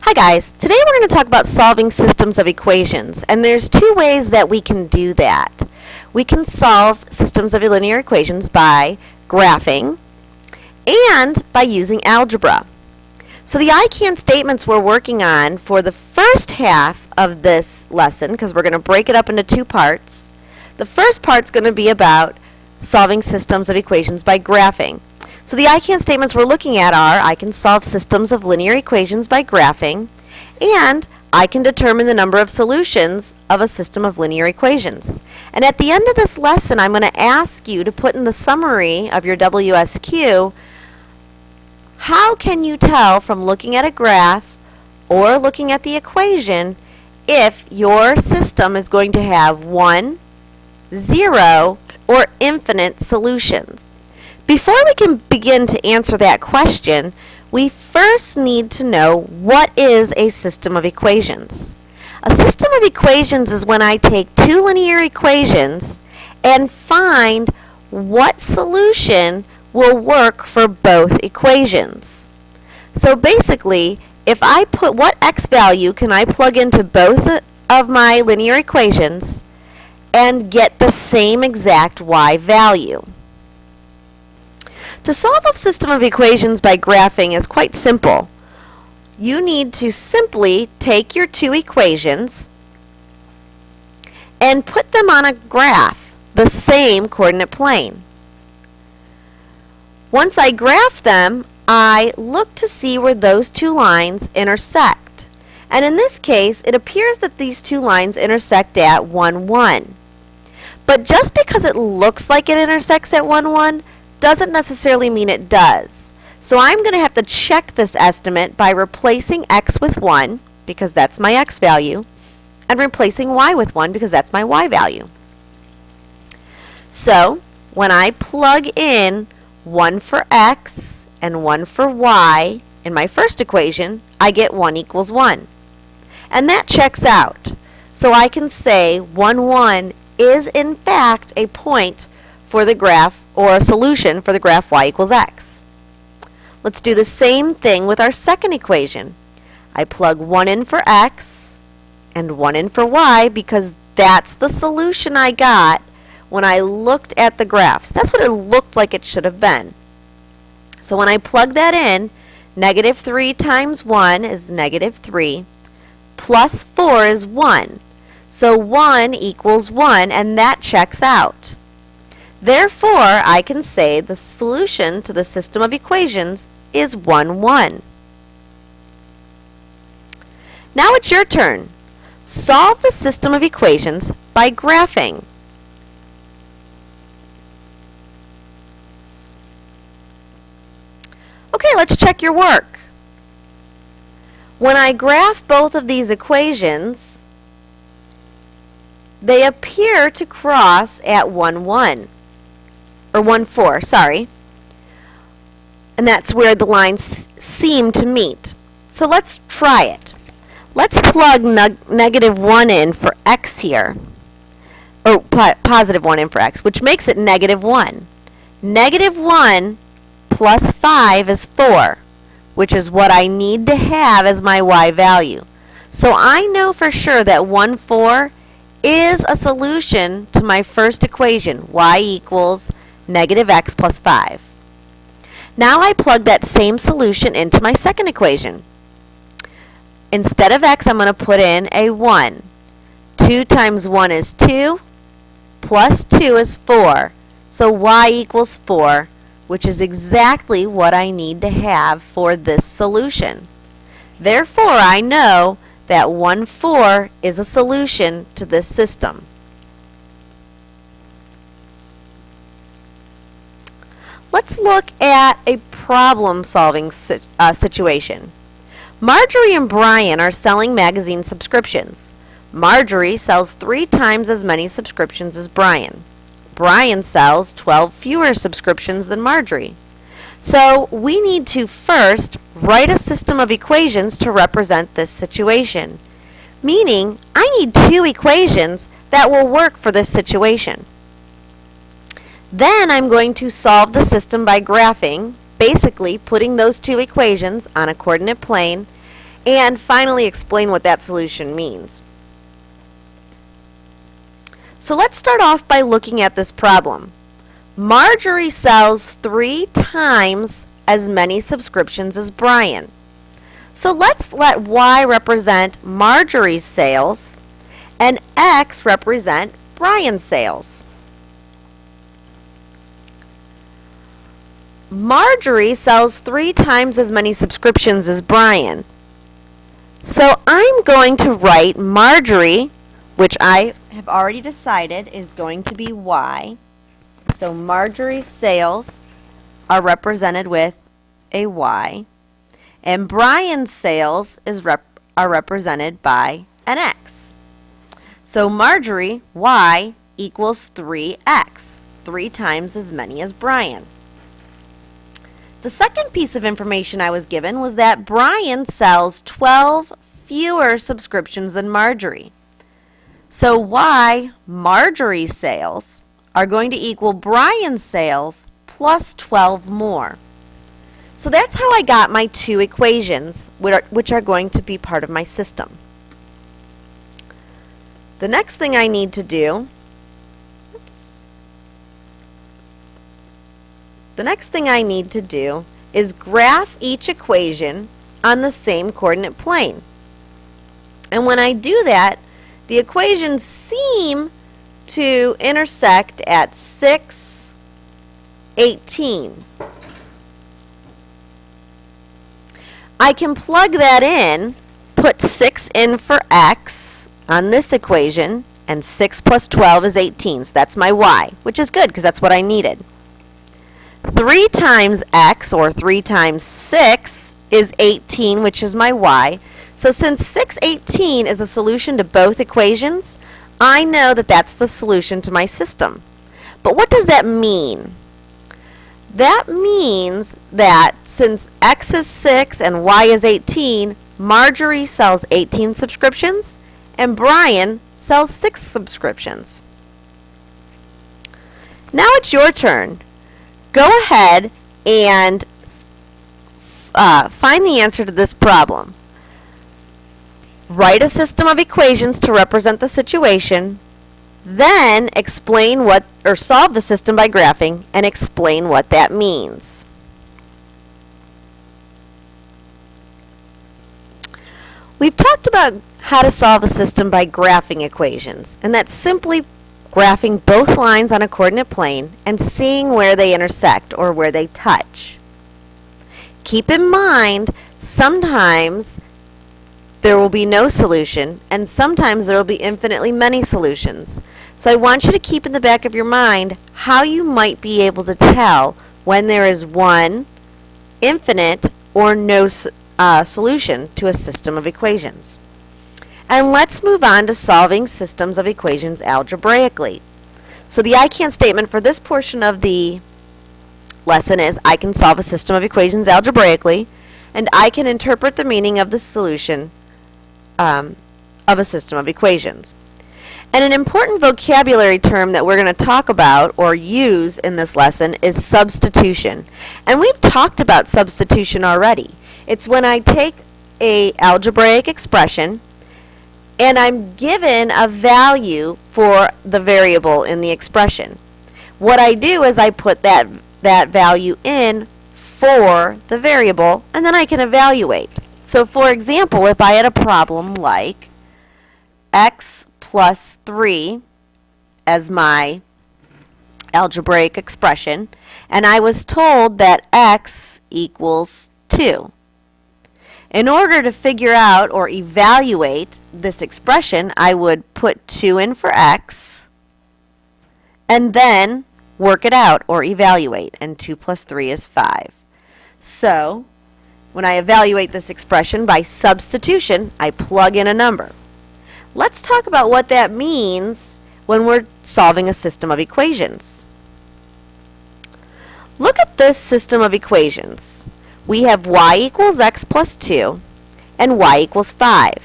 Hi guys, today we're going to talk about solving systems of equations, and there's two ways that we can do that. We can solve systems of linear equations by graphing and by using algebra. So the I can statements we're working on for the first half of this lesson, because we're going to break it up into two parts. The first part's going to be about solving systems of equations by graphing. So the I can statements we're looking at are, I can solve systems of linear equations by graphing, and I can determine the number of solutions of a system of linear equations. And at the end of this lesson, I'm going to ask you to put in the summary of your WSQ, how can you tell from looking at a graph or looking at the equation if your system is going to have 1, 0, or infinite solutions? Before we can begin to answer that question, we first need to know what is a system of equations. A system of equations is when I take two linear equations and find what solution will work for both equations. So basically, if I put what x value can I plug into both of my linear equations and get the same exact y value. To solve a system of equations by graphing is quite simple. You need to simply take your two equations and put them on a graph, the same coordinate plane. Once I graph them, I look to see where those two lines intersect. And in this case, it appears that these two lines intersect at 1, 1. But just because it looks like it intersects at 1, 1, doesn't necessarily mean it does. So I'm going to have to check this estimate by replacing x with 1, because that's my x value, and replacing y with 1, because that's my y value. So when I plug in 1 for x and 1 for y in my first equation, I get 1 equals 1. And that checks out. So I can say 1, 1 is in fact a point for the graph, or a solution for the graph y equals x. Let's do the same thing with our second equation. I plug 1 in for x and 1 in for y because that's the solution I got when I looked at the graphs. That's what it looked like it should have been. So when I plug that in, negative 3 times 1 is negative 3, plus 4 is 1. So 1 equals 1, and that checks out. Therefore, I can say the solution to the system of equations is 1, 1. Now it's your turn. Solve the system of equations by graphing. Okay, let's check your work. When I graph both of these equations, they appear to cross at 1, 1. Or 1, 4, sorry. And that's where the lines seem to meet. So let's try it. Let's plug negative 1 in for x here. Or positive 1 in for x, which makes it negative 1. Negative 1 plus 5 is 4, which is what I need to have as my y value. So I know for sure that 1, 4 is a solution to my first equation, y equals negative x plus 5. Now I plug that same solution into my second equation. Instead of x, I'm going to put in a 1. 2 times 1 is 2, plus 2 is 4. So y equals 4, which is exactly what I need to have for this solution. Therefore, I know that 1, 4 is a solution to this system. Let's look at a problem-solving situation. Marjorie and Brian are selling magazine subscriptions. Marjorie sells 3 times as many subscriptions as Brian. Brian sells 12 fewer subscriptions than Marjorie. So we need to first write a system of equations to represent this situation. Meaning, I need 2 equations that will work for this situation. Then I'm going to solve the system by graphing, basically putting those 2 equations on a coordinate plane and finally explain what that solution means. So let's start off by looking at this problem. Marjorie sells 3 times as many subscriptions as Brian. So let's let Y represent Marjorie's sales and X represent Brian's sales. Marjorie sells 3 times as many subscriptions as Brian. So I'm going to write Marjorie, which I have already decided is going to be Y. So Marjorie's sales are represented with a Y. And Brian's sales are represented by an X. So Marjorie, Y, equals 3X, 3 times as many as Brian. The second piece of information I was given was that Brian sells 12 fewer subscriptions than Marjorie. So Y, Marjorie's sales, are going to equal Brian's sales plus 12 more. So that's how I got my 2 equations, which are going to be part of my system. The next thing I need to do, is graph each equation on the same coordinate plane. And when I do that, the equations seem to intersect at 6, 18. I can plug that in, put 6 in for X on this equation, and 6 plus 12 is 18. So that's my Y, which is good because that's what I needed. 3 times X, or 3 times 6, is 18, which is my Y. So since 618 is a solution to both equations, I know that that's the solution to my system. But what does that mean? That means that since X is 6 and Y is 18, Marjorie sells 18 subscriptions and Brian sells 6 subscriptions. Now it's your turn. Go ahead and find the answer to this problem. Write a system of equations to represent the situation, then explain solve the system by graphing and explain what that means. We've talked about how to solve a system by graphing equations, and that's simply graphing both lines on a coordinate plane and seeing where they intersect or where they touch. Keep in mind, sometimes there will be no solution, and sometimes there will be infinitely many solutions. So I want you to keep in the back of your mind how you might be able to tell when there is one infinite or no solution to a system of equations. And let's move on to solving systems of equations algebraically. So the I can statement for this portion of the lesson is I can solve a system of equations algebraically, and I can interpret the meaning of the solution of a system of equations. And an important vocabulary term that we're going to talk about or use in this lesson is substitution. And we've talked about substitution already. It's when I take an algebraic expression and I'm given a value for the variable in the expression. What I do is I put that value in for the variable, and then I can evaluate. So for example, if I had a problem like x plus 3 as my algebraic expression, and I was told that x equals 2. In order to figure out or evaluate this expression, I would put 2 in for x and then work it out or evaluate, and 2 plus 3 is 5. So when I evaluate this expression by substitution, I plug in a number. Let's talk about what that means when we're solving a system of equations. Look at this system of equations. We have y equals x plus 2 and y equals 5.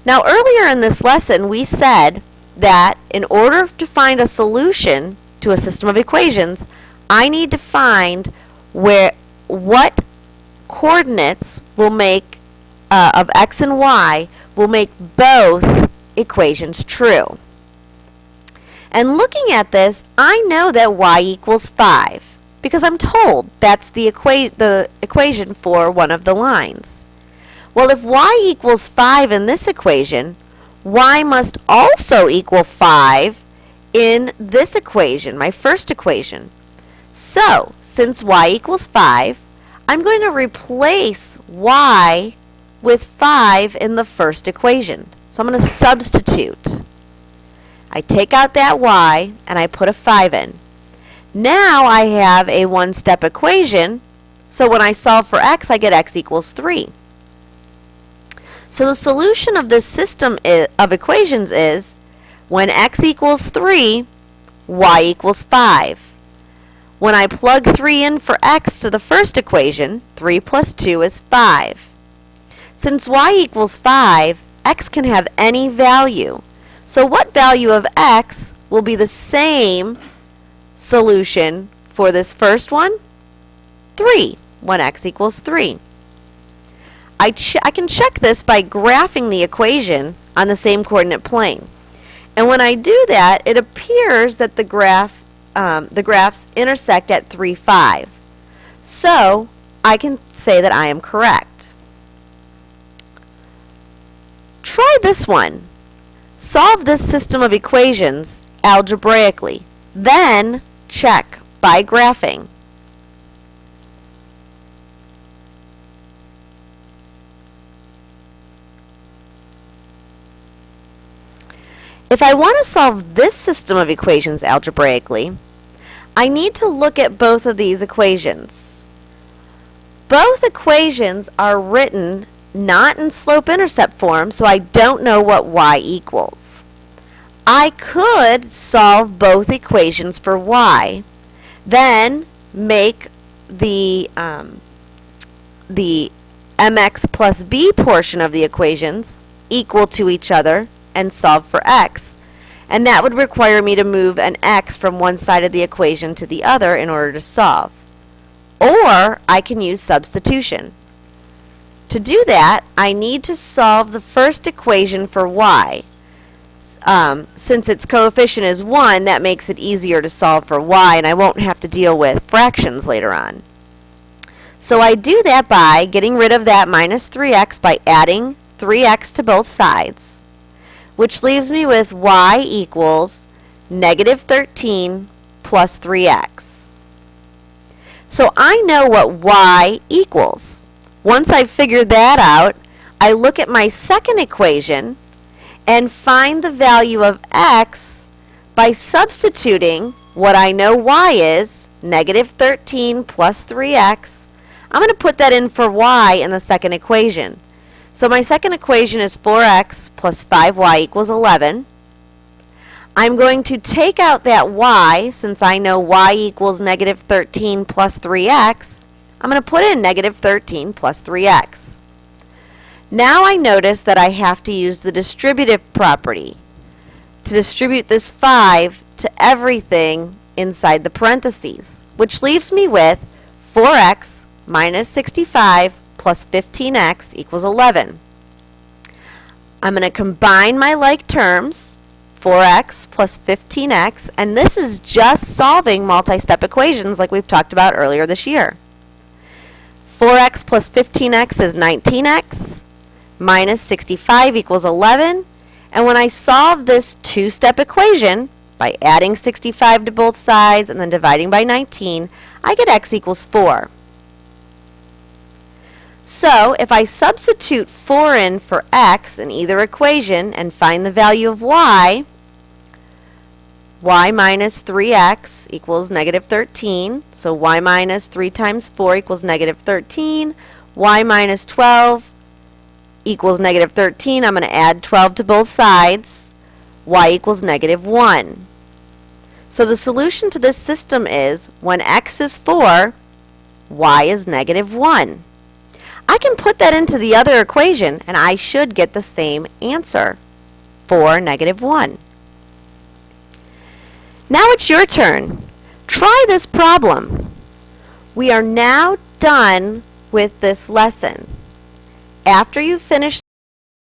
Now earlier in this lesson we said that in order to find a solution to a system of equations, I need to find what coordinates will make of x and y will make both equations true. And looking at this, I know that y equals 5 because I'm told that's the equation for one of the lines. Well, if y equals 5 in this equation, y must also equal 5 in this equation, my first equation. So, since y equals 5, I'm going to replace y with 5 in the first equation. So I'm going to substitute. I take out that y and I put a 5 in. Now I have a one-step equation, so when I solve for x, I get x equals 3. So the solution of this system of equations is when x equals 3, y equals 5. When I plug 3 in for x to the first equation, 3 plus 2 is 5. Since y equals 5, x can have any value. So what value of x will be the same solution for this first one? 3, when x equals 3. I can check this by graphing the equation on the same coordinate plane. And when I do that, it appears that the graphs intersect at 3, 5. So I can say that I am correct. Try this one. Solve this system of equations algebraically. Then check by graphing. If I want to solve this system of equations algebraically, I need to look at both of these equations. Both equations are written not in slope-intercept form, so I don't know what y equals. I could solve both equations for y, then make the mx plus b portion of the equations equal to each other and solve for x. And that would require me to move an x from one side of the equation to the other in order to solve. Or I can use substitution. To do that, I need to solve the first equation for y. Since its coefficient is 1, that makes it easier to solve for y, and I won't have to deal with fractions later on. So I do that by getting rid of that minus 3x by adding 3x to both sides, which leaves me with y equals negative 13 plus 3x. So I know what y equals. Once I've figured that out, I look at my second equation and find the value of x by substituting what I know y is, negative 13 plus 3x. I'm going to put that in for y in the second equation. So my second equation is 4x plus 5y equals 11. I'm going to take out that y, since I know y equals negative 13 plus 3x. I'm going to put in negative 13 plus 3x. Now I notice that I have to use the distributive property to distribute this 5 to everything inside the parentheses, which leaves me with 4x minus 65 plus 15x equals 11. I'm going to combine my like terms, 4x plus 15x, and this is just solving multi-step equations like we've talked about earlier this year. 4x plus 15x is 19x, minus 65 equals 11, and when I solve this two-step equation by adding 65 to both sides and then dividing by 19, I get x equals 4. So if I substitute 4 in for x in either equation and find the value of y minus 3x equals negative 13. So y minus 3 times 4 equals negative 13. Y minus 12 equals negative 13. I'm going to add 12 to both sides. Y equals negative 1. So the solution to this system is when x is 4, y is negative 1. I can put that into the other equation, and I should get the same answer, 4, negative 1. Now it's your turn. Try this problem. We are now done with this lesson. after you finish